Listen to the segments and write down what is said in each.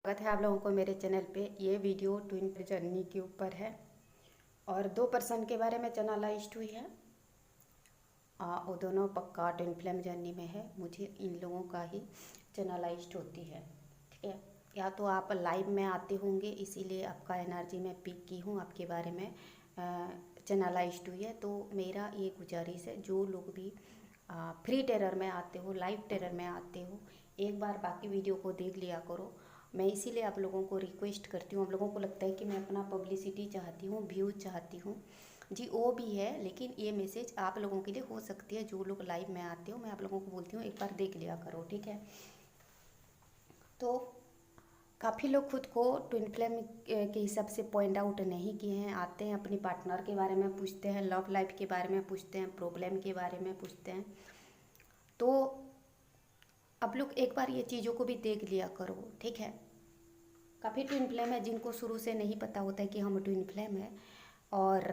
स्वागत है आप लोगों को मेरे चैनल पे। ये वीडियो ट्विन जर्नी के ऊपर है और 2 पर्सन के बारे में चैनलाइज्ड हुई है। वो दोनों पक्का ट्विन फ्लेम जर्नी में है। मुझे इन लोगों का ही चैनलाइज्ड होती है, ठीक है। या तो आप लाइव में आते होंगे इसीलिए आपका एनर्जी में पिक की हूँ, आपके बारे में चैनलाइज्ड हुई है। तो मेरा ये गुजारिश है, जो लोग भी फ्री टेरर में आते हो, लाइव टेरर में आते हो, एक बार बाकी वीडियो को देख लिया करो। मैं इसीलिए आप लोगों को रिक्वेस्ट करती हूँ। आप लोगों को लगता है कि मैं अपना पब्लिसिटी चाहती हूँ, व्यूज चाहती हूँ, जी वो भी है, लेकिन ये मैसेज आप लोगों के लिए हो सकती है। जो लोग लाइव में आते हो, मैं आप लोगों को बोलती हूँ एक बार देख लिया करो, ठीक है। तो काफ़ी लोग खुद को ट्विन फ्लेम के हिसाब से पॉइंट आउट नहीं किए हैं। आते हैं अपनी पार्टनर के बारे में पूछते हैं, लव लाइफ के बारे में पूछते हैं, प्रॉब्लम के बारे में पूछते हैं। तो आप लोग एक बार ये चीज़ों को भी देख लिया करो, ठीक है। काफ़ी ट्विन फ्लेम है जिनको शुरू से नहीं पता होता है कि हम ट्विन फ्लेम है, और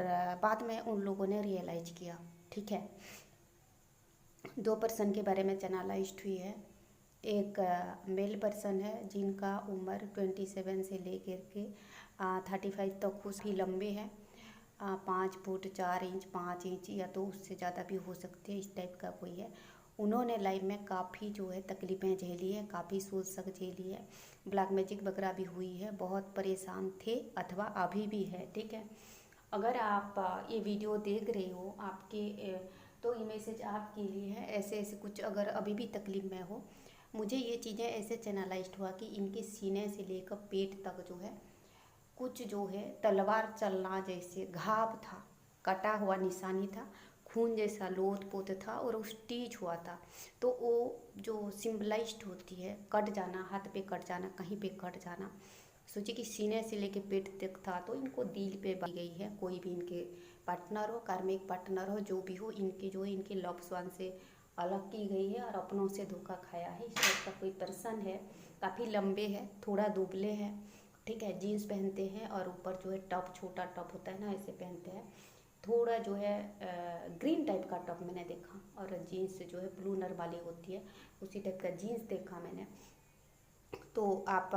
बाद में उन लोगों ने रियलाइज किया, ठीक है। 2 पर्सन के बारे में चैनलाइज्ड हुई है। एक मेल पर्सन है जिनका उम्र 27 से लेकर के 35 तक ही लंबे हैं। 5 फुट 4 इंच 5 इंच या तो उससे ज़्यादा भी हो सकते हैं, इस टाइप का कोई है। उन्होंने लाइफ में काफ़ी जो है तकलीफ़ें झेली है, काफ़ी सोच सक झेली है, ब्लैक मैजिक वगैरह भी हुई है, बहुत परेशान थे अथवा अभी भी है, ठीक है। अगर आप ये वीडियो देख रहे हो आपके तो ये मैसेज आपके लिए है। ऐसे ऐसे कुछ अगर अभी भी तकलीफ़ में हो, मुझे ये चीज़ें ऐसे चैनलाइज्ड हुआ कि इनके सीने से लेकर पेट तक जो है कुछ जो है तलवार चलना जैसे घाव था, कटा हुआ निशानी था, खून जैसा लोथ पोत था और वो स्टीच हुआ था। तो वो जो सिम्बलाइज्ड होती है, कट जाना, हाथ पे कट जाना, कहीं पे कट जाना। सोचिए कि सीने से लेके पेट तक था, तो इनको दिल पे बांधी गई है। कोई भी इनके पार्टनर हो, कार्मिक पार्टनर हो, जो भी हो, इनके जो है इनके लव्ड वन से अलग की गई है और अपनों से धोखा खाया है। इस टाइप का कोई पर्सन है, काफ़ी लंबे है, थोड़ा दुबले हैं, ठीक है। जीन्स पहनते हैं और ऊपर जो है टॉप, छोटा टॉप होता है ना, ऐसे पहनते हैं। थोड़ा जो है ग्रीन टाइप का टॉप मैंने देखा, और जीन्स जो है ब्लू नर वाली होती है, उसी टाइप का जीन्स देखा मैंने। तो आप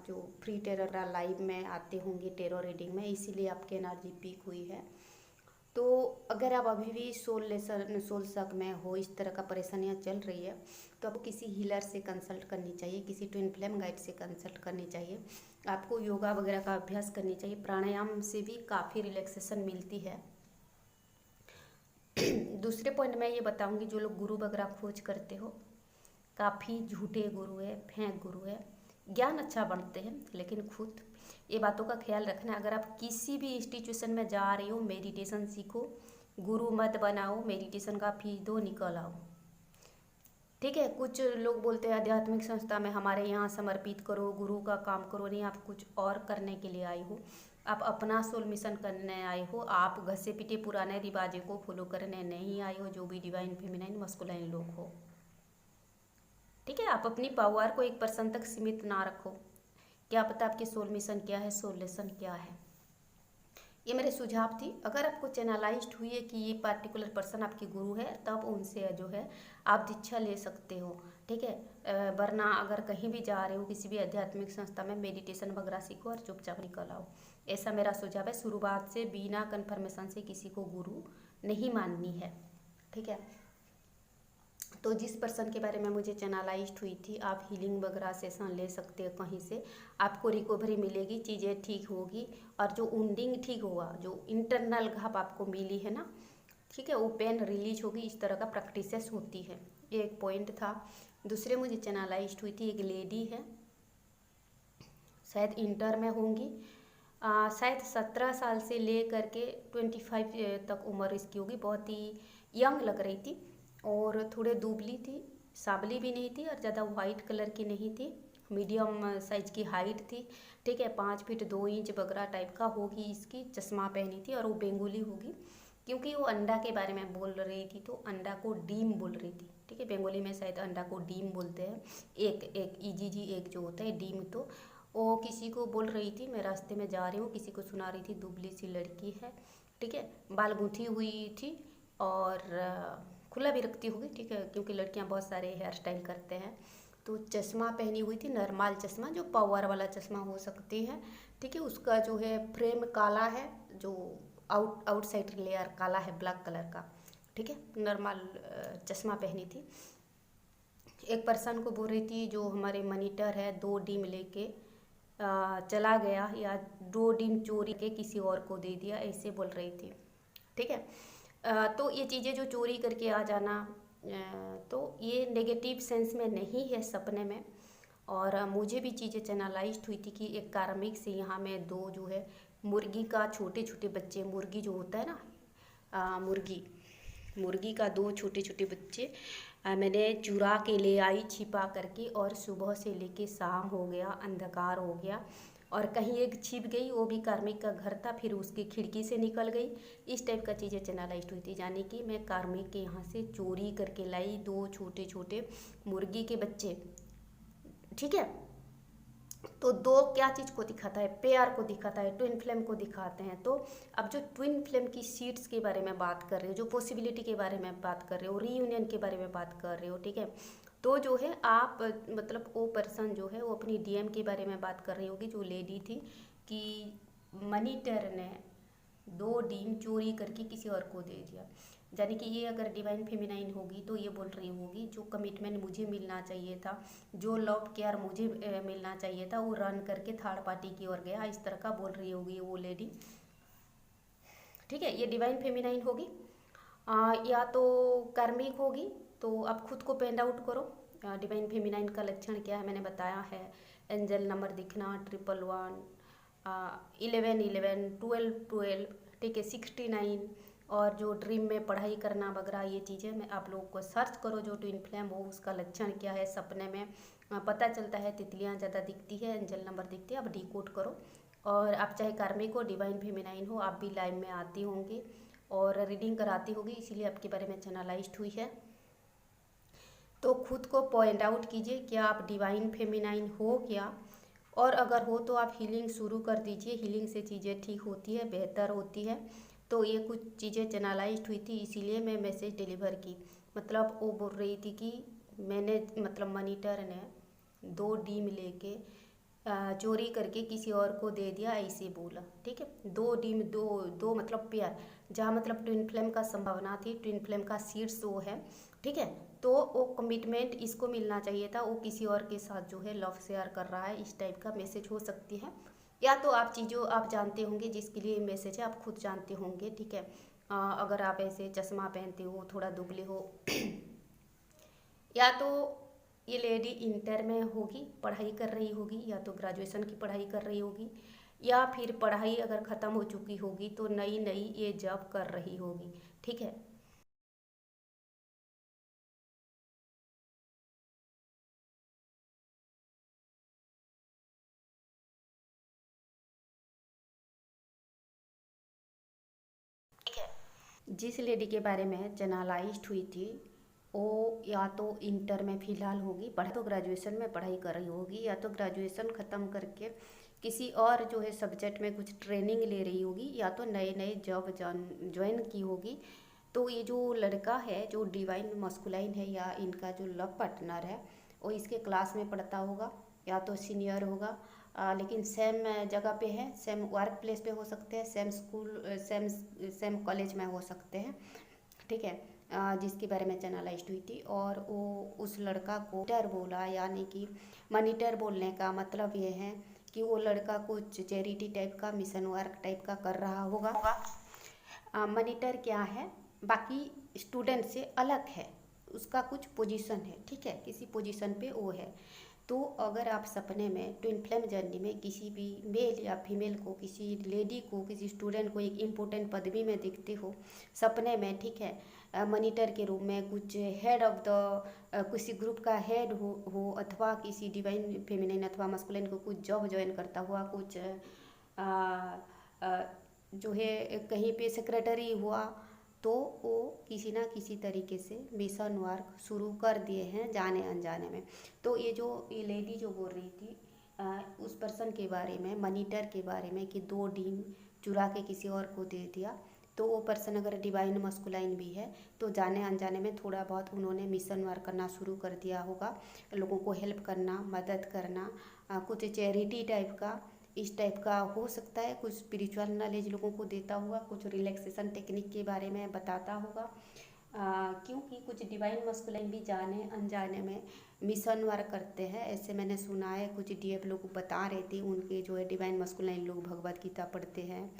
जो फ्री टेरर लाइव में आते होंगे टेरो रीडिंग में, इसीलिए आपकी एनर्जी पीक हुई है। तो अगर आप अभी भी सोल शक में हो, इस तरह का परेशानियाँ चल रही है, तो आपको किसी हीलर से कंसल्ट करनी चाहिए, किसी ट्विन फ्लेम गाइड से कंसल्ट करनी चाहिए। आपको योगा वगैरह का अभ्यास करनी चाहिए, प्राणायाम से भी काफ़ी रिलैक्सेशन मिलती है। दूसरे पॉइंट मैं ये बताऊंगी, जो लोग गुरु वगैरह खोज करते हो, काफ़ी झूठे गुरु है, फेंक गुरु है। ज्ञान अच्छा बढ़ते हैं, लेकिन खुद ये बातों का ख्याल रखना। अगर आप किसी भी इंस्टीट्यूशन में जा रहे हो, मेडिटेशन सीखो, गुरु मत बनाओ, मेडिटेशन का फीस दो, निकल आओ, ठीक है। कुछ लोग बोलते हैं आध्यात्मिक संस्था में हमारे यहाँ समर्पित करो, गुरु का काम करो। नहीं, आप कुछ और करने के लिए आए हो, आप अपना सोल मिशन करने आए हो। आप घसे पीटे पुराने रिवाजे को फॉलो करने नहीं आए हो, जो भी डिवाइन फेमिनाइन मस्कुलाइन लोग हो, ठीक है। आप अपनी पावर को एक पर्सन तक सीमित ना रखो। क्या पता आपकी सोल मिशन क्या है, सोल लेसन क्या है। ये मेरे सुझाव थी। अगर आपको चैनलाइज्ड हुई है कि ये पार्टिकुलर पर्सन आपकी गुरु है, तब उनसे जो है आप दीक्षा ले सकते हो, ठीक है। वरना अगर कहीं भी जा रहे हो, किसी भी आध्यात्मिक संस्था में, मेडिटेशन वगैरह सीखो और चुपचाप निकल आओ। ऐसा मेरा सुझाव है। शुरुआत से बिना कन्फर्मेशन से किसी को गुरु नहीं माननी है, ठीक है। तो जिस पर्सन के बारे में मुझे चैनलाइज्ड हुई थी, आप हीलिंग वगैरह सेशन ले सकते हो, कहीं से आपको रिकवरी मिलेगी, चीज़ें ठीक होगी, और जो वुंडिंग ठीक होगा, जो इंटरनल घाव आपको मिली है ना, ठीक है, वो पेन रिलीज होगी। इस तरह का प्रैक्टिसेस होती है। ये एक पॉइंट था। दूसरे मुझे चैनलाइज्ड हुई थी, एक लेडी है, शायद इंटर में होंगी, शायद 17 साल से ले करके 25 तक उम्र इसकी होगी। बहुत ही यंग लग रही थी और थोड़े दुबली थी, सांवली भी नहीं थी और ज़्यादा वाइट कलर की नहीं थी, मीडियम साइज की हाइट थी, ठीक है। 5 फीट 2 इंच बगरा टाइप का होगी इसकी, चश्मा पहनी थी, और वो बेंगोली होगी, क्योंकि वो अंडा के बारे में बोल रही थी, तो अंडा को डीम बोल रही थी, ठीक है। बेंगोली में शायद अंडा को डीम बोलते हैं। एक ईजी एक जो होता है डीम, तो वो किसी को बोल रही थी, मैं रास्ते में जा रही हूँ, किसी को सुना रही थी, दुबली सी लड़की है, ठीक है। बाल गूंथी हुई थी और खुला भी रखती होगी, ठीक है, क्योंकि लड़कियां बहुत सारे हेयर स्टाइल करते हैं। तो चश्मा पहनी हुई थी, नॉर्मल चश्मा जो पावर वाला चश्मा हो सकती है, ठीक है। उसका जो है फ्रेम काला है, जो आउटसाइड लेयर काला है, ब्लैक कलर का, ठीक है। नॉर्मल चश्मा पहनी थी। एक पर्सन को बोल रही थी जो हमारे मॉनिटर है 2 डीम लेके चला गया, या 2 डीम चोरी के किसी और को दे दिया, ऐसे बोल रही थी, ठीक है। तो ये चीज़ें जो चोरी करके आ जाना, तो ये नेगेटिव सेंस में नहीं है सपने में। और मुझे भी चीज़ें चैनलाइज्ड हुई थी कि एक कार्मिक से यहाँ में 2 जो है मुर्गी का छोटे छोटे बच्चे, मुर्गी जो होता है ना, मुर्गी का 2 छोटे छोटे बच्चे मैंने चुरा के ले आई छिपा करके, और सुबह से लेके शाम हो गया, अंधकार हो गया, और कहीं एक छिप गई, वो भी कार्मिक का घर था, फिर उसकी खिड़की से निकल गई। इस टाइप का चीज़ें चैनलाइज्ड हुई थी, यानी कि मैं कार्मिक के यहाँ से चोरी करके लाई 2 छोटे छोटे मुर्गी के बच्चे, ठीक है। तो 2 क्या चीज़ को दिखाता है, पेयर को दिखाता है, ट्विन फ्लेम को दिखाते हैं। तो अब जो ट्विन फ्लेम की सीड्स के बारे में बात कर रहे हो, जो पॉसिबिलिटी के बारे में बात कर रहे हो, रीयूनियन के बारे में बात कर रहे हो, ठीक है। तो जो है आप मतलब वो पर्सन जो है वो अपनी डीएम के बारे में बात कर रही होगी, जो लेडी थी, कि मॉनिटर ने 2 डीम चोरी करके किसी और को दे दिया। यानी कि ये अगर डिवाइन फेमिनाइन होगी तो ये बोल रही होगी जो कमिटमेंट मुझे मिलना चाहिए था, जो लव केयर मुझे मिलना चाहिए था, वो रन करके थर्ड पार्टी की ओर गया, इस तरह का बोल रही होगी वो लेडी, ठीक है। ये डिवाइन फेमिनाइन होगी, या तो कार्मिक होगी। तो आप खुद को पेंड आउट करो। डिवाइन फेमिनाइन का लक्षण क्या है मैंने बताया है, एंजल नंबर दिखना 111, 11 11, 12 12, ठीक है, 69, और जो ड्रीम में पढ़ाई करना वगैरह, ये चीज़ें मैं आप लोगों को सर्च करो जो ट्विन फ्लेम हो उसका लक्षण क्या है। सपने में पता चलता है तितलियाँ ज़्यादा दिखती है, एंजल नंबर दिखते हैं, आप डिकोड करो। और आप चाहे कार्मिक हो, डिवाइन फेमिनाइन हो, आप भी लाइव में आती होंगी और रीडिंग कराती होगी, इसीलिए आपके बारे में चैनलाइज्ड हुई है। तो खुद को पॉइंट आउट कीजिए, क्या आप डिवाइन फेमिनाइन हो क्या, और अगर हो तो आप हीलिंग शुरू कर दीजिए। हीलिंग से चीज़ें ठीक होती है, बेहतर होती है। तो ये कुछ चीज़ें चैनलाइज्ड हुई थी, इसीलिए मैं मैसेज डिलीवर की। मतलब वो बोल रही थी कि मैंने मतलब मॉनिटर ने 2 डीम लेके चोरी करके किसी और को दे दिया, ऐसे बोला, ठीक है। 2 डीम, दो मतलब पेयर, जहाँ मतलब ट्विन फ्लेम का संभावना थी, ट्विन फ्लेम का सीड्स वो है, ठीक है। तो वो कमिटमेंट इसको मिलना चाहिए था, वो किसी और के साथ जो है लव शेयर कर रहा है, इस टाइप का मैसेज हो सकती है। या तो आप चीज़ों आप जानते होंगे जिसके लिए मैसेज है, आप खुद जानते होंगे, ठीक है। अगर आप ऐसे चश्मा पहनते हो, थोड़ा दुबले हो या तो ये लेडी इंटर में होगी, पढ़ाई कर रही होगी, या तो ग्रेजुएशन की पढ़ाई कर रही होगी, या फिर पढ़ाई अगर ख़त्म हो चुकी होगी तो नई नई ये जॉब कर रही होगी, ठीक है। ठीक है। जिस लेडी के बारे में चैनलाइज्ड हुई थी वो या तो इंटर में फ़िलहाल होगी, पढ़ाई तो ग्रेजुएशन में पढ़ाई कर रही होगी, या तो ग्रेजुएशन ख़त्म करके किसी और जो है सब्जेक्ट में कुछ ट्रेनिंग ले रही होगी, या तो नए नए जॉब ज्वाइन की होगी। तो ये जो लड़का है जो डिवाइन मस्कुलाइन है, या इनका जो लव पार्टनर है, वो इसके क्लास में पढ़ता होगा, या तो सीनियर होगा, लेकिन सेम जगह पे है, सेम वर्क प्लेस पे हो सकते हैं, सेम स्कूल, सेम कॉलेज में हो सकते हैं, ठीक है। जिसके बारे में चैनलाइज्ड हुई थी, और वो उस लड़का को मॉनिटर बोला, यानी कि मॉनिटर बोलने का मतलब ये है कि वो लड़का कुछ चैरिटी टाइप का, मिशन वर्क टाइप का कर रहा होगा। मॉनिटर क्या है, बाकी स्टूडेंट से अलग है, उसका कुछ पोजीशन है, ठीक है, किसी पोजीशन पे वो है। तो अगर आप सपने में ट्विन फ्लेम जर्नी में किसी भी मेल या फीमेल को, किसी लेडी को, किसी स्टूडेंट को एक इम्पोर्टेंट पदवी में देखते हो सपने में, ठीक है, मॉनिटर के रूप में, कुछ हेड ऑफ द किसी ग्रुप का हेड हो अथवा किसी डिवाइन फेमिनिन अथवा मस्कुलिन को कुछ जॉब ज्वाइन करता हुआ, कुछ जो है कहीं पे सेक्रेटरी हुआ, तो वो किसी ना किसी तरीके से मिशन वर्क शुरू कर दिए हैं जाने अनजाने में। तो ये लेडी जो बोल रही थी उस पर्सन के बारे में, मॉनिटर के बारे में, कि 2 डीम चुरा के किसी और को दे दिया, तो वो पर्सन अगर डिवाइन मस्कुलाइन भी है तो जाने अनजाने में थोड़ा बहुत उन्होंने मिशन वर्क करना शुरू कर दिया होगा, लोगों को हेल्प करना, मदद करना, कुछ चैरिटी टाइप का, इस टाइप का हो सकता है। कुछ स्पिरिचुअल नॉलेज लोगों को देता होगा, कुछ रिलैक्सेशन टेक्निक के बारे में बताता होगा, क्योंकि कुछ डिवाइन मस्कुलाइन भी जाने अनजाने में मिशन वर्क करते हैं, ऐसे मैंने सुना है। कुछ डीएफ लोग बता रहे थे, उनके जो है डिवाइन मस्कुलाइन लोग भगवत गीता पढ़ते हैं,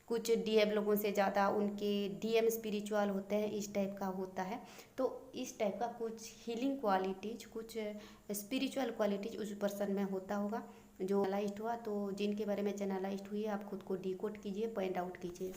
कुछ डीएम लोगों से ज़्यादा उनके डीएम स्पिरिचुअल होते हैं, इस टाइप का होता है। तो इस टाइप का कुछ हीलिंग क्वालिटीज, कुछ स्पिरिचुअल क्वालिटीज उस पर्सन में होता होगा जो चैनलाइज्ड हुआ। तो जिनके बारे में चैनलाइज्ड हुई है, आप खुद को डिकोड कीजिए, पॉइंट आउट कीजिए।